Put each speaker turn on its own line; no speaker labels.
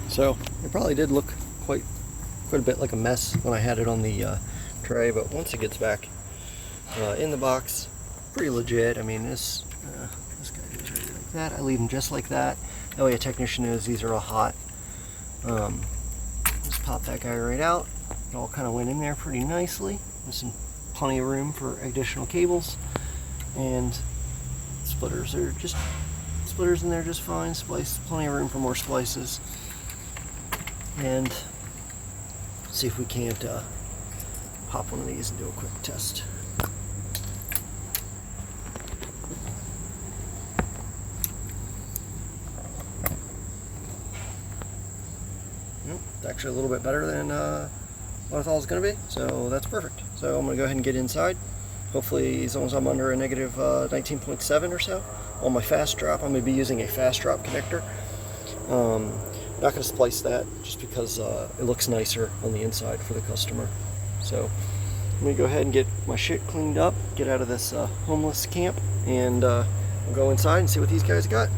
So it probably did look quite a bit like a mess when I had it on the tray, but once it gets back in the box, pretty legit. I mean, this guy goes right like that. I leave them just like that. That way a technician knows these are all hot. Just pop that guy right out. It all kind of went in there pretty nicely. There's plenty of room for additional cables, and splitters are just splitters in there just fine. Splice, plenty of room for more splices. And see if we can't pop one of these and do a quick test. It's actually a little bit better than what I thought it was going to be, so that's perfect. So I'm going to go ahead and get inside. Hopefully, as long as I'm under a negative 19.7 or so on my fast drop, I'm going to be using a fast drop connector. I'm not going to splice that just because it looks nicer on the inside for the customer. So I'm going to go ahead and get my shit cleaned up, get out of this homeless camp, and we'll go inside and see what these guys got.